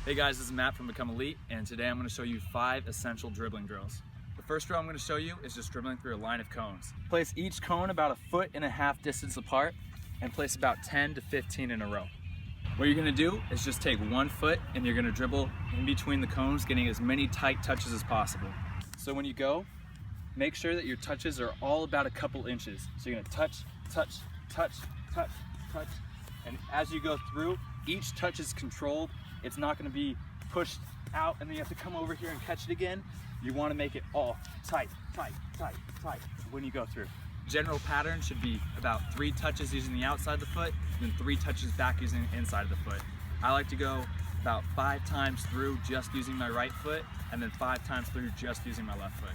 Hey guys, this is Matt from Become Elite, and today I'm going to show you 5 essential dribbling drills. The first drill I'm going to show you is just dribbling through a line of cones. Place each cone about 1.5 feet distance apart and place about 10 to 15 in a row. What you're going to do is just take 1 foot and you're going to dribble in between the cones, getting as many tight touches as possible. So when you go, make sure that your touches are all about a couple inches. So you're going to touch, touch, touch, touch, touch, and as you go through, each touch is controlled. It's not going to be pushed out and then you have to come over here and catch it again. You want to make it all tight, tight, tight, tight when you go through. General pattern should be about 3 touches using the outside of the foot, and then 3 touches back using the inside of the foot. I like to go about 5 times through just using my right foot, and then 5 times through just using my left foot.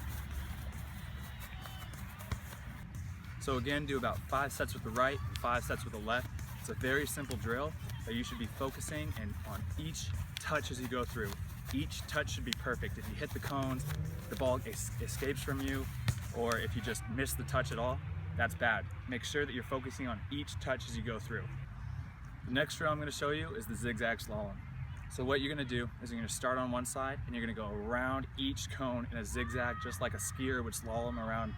So again, do about 5 sets with the right, 5 sets with the left. It's a very simple drill that you should be focusing on each touch as you go through. Each touch should be perfect. If you hit the cones, the ball escapes from you, or if you just miss the touch at all, that's bad. Make sure that you're focusing on each touch as you go through. The next drill I'm going to show you is the Zig Zag Slalom. So what you're going to do is you're going to start on one side and you're going to go around each cone in a zigzag, just like a skier would slalom around.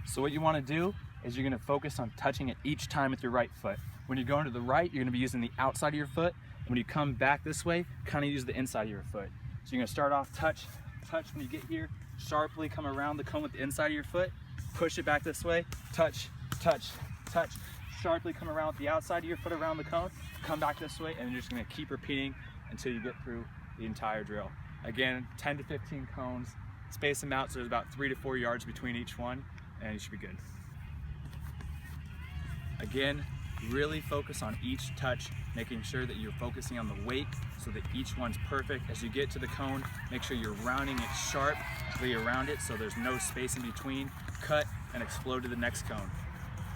So what you want to do is you're going to focus on touching it each time with your right foot. When you're going to the right, you're going to be using the outside of your foot. And when you come back this way, kind of use the inside of your foot. So you're going to start off touch, touch when you get here, sharply come around the cone with the inside of your foot, push it back this way, touch, touch, touch, sharply come around with the outside of your foot around the cone, come back this way, and you're just going to keep repeating until you get through the entire drill. Again, 10 to 15 cones, space them out so there's about 3 to 4 yards between each one, and you should be good. Again, really focus on each touch, making sure that you're focusing on the weight so that each one's perfect. As you get to the cone, make sure you're rounding it sharply around it so there's no space in between. Cut and explode to the next cone.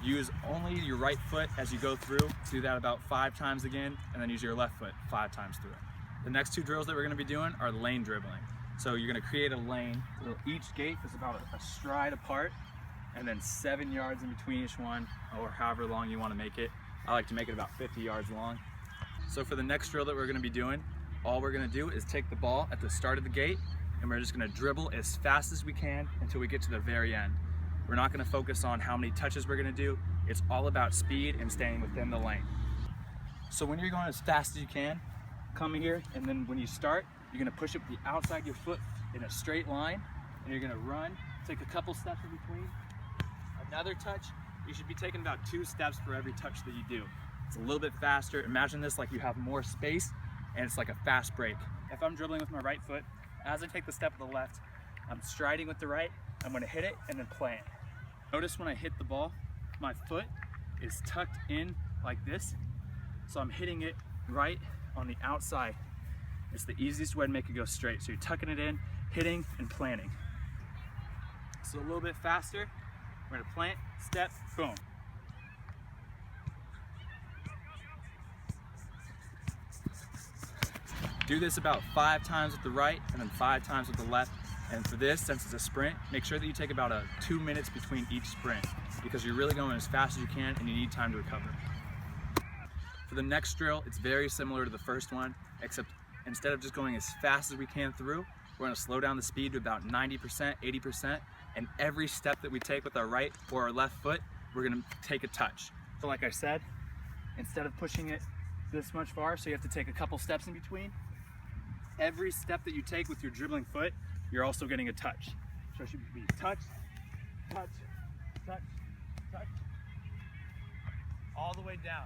Use only your right foot as you go through. Do that about 5 times again, and then use your left foot 5 times through it. The next 2 drills that we're going to be doing are lane dribbling. So you're going to create a lane. So each gate is about a stride apart, and then 7 yards in between each one, or however long you want to make it. I like to make it about 50 yards long. So for the next drill that we're going to be doing, all we're going to do is take the ball at the start of the gate, and we're just going to dribble as fast as we can until we get to the very end. We're not going to focus on how many touches we're going to do. It's all about speed and staying within the lane. So when you're going as fast as you can, come here, and then when you start, you're going to push up the outside of your foot in a straight line, and you're going to run, take a couple steps in between, another touch. You should be taking about 2 steps for every touch that you do. It's a little bit faster. Imagine this like you have more space and it's like a fast break. If I'm dribbling with my right foot, as I take the step with the left, I'm striding with the right, I'm gonna hit it and then play it. Notice when I hit the ball, my foot is tucked in like this. So I'm hitting it right on the outside. It's the easiest way to make it go straight. So you're tucking it in, hitting and planting. So a little bit faster. We're gonna plant, step, boom. Do this about 5 times with the right and then 5 times with the left. And for this, since it's a sprint, make sure that you take about 2 minutes between each sprint because you're really going as fast as you can and you need time to recover. For the next drill, it's very similar to the first one, except instead of just going as fast as we can through, we're gonna slow down the speed to about 90%, 80%, and every step that we take with our right or our left foot, we're gonna take a touch. So like I said, instead of pushing it this much far, so you have to take a couple steps in between, every step that you take with your dribbling foot, you're also getting a touch. So it should be touch, touch, touch, touch, all the way down.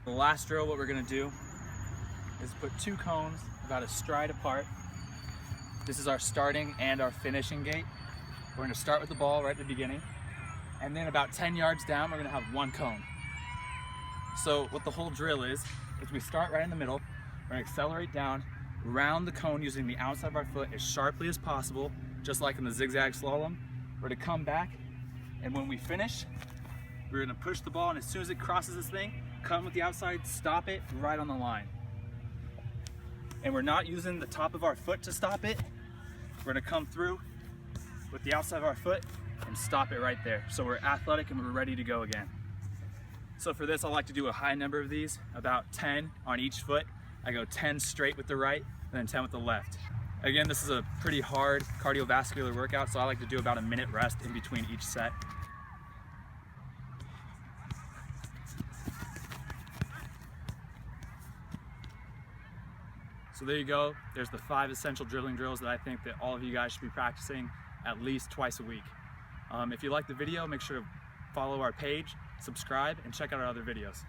The last drill, what we're gonna do is put 2 cones about a stride apart. This is our starting and our finishing gate. We're gonna start with the ball right at the beginning, and then about 10 yards down, we're gonna have 1 cone. So what the whole drill is we start right in the middle, we're gonna accelerate down, round the cone using the outside of our foot as sharply as possible, just like in the Zig Zag Slalom. We're gonna come back, and when we finish, we're gonna push the ball, and as soon as it crosses this thing, come with the outside, stop it right on the line. And we're not using the top of our foot to stop it. We're gonna come through with the outside of our foot and stop it right there. So we're athletic and we're ready to go again. So for this, I like to do a high number of these, about 10 on each foot. I go 10 straight with the right and then 10 with the left. Again, this is a pretty hard cardiovascular workout, so I like to do about a minute rest in between each set. So there you go. There's the 5 essential dribbling drills that I think that all of you guys should be practicing at least twice a week. If you like the video, make sure to follow our page, subscribe, and check out our other videos.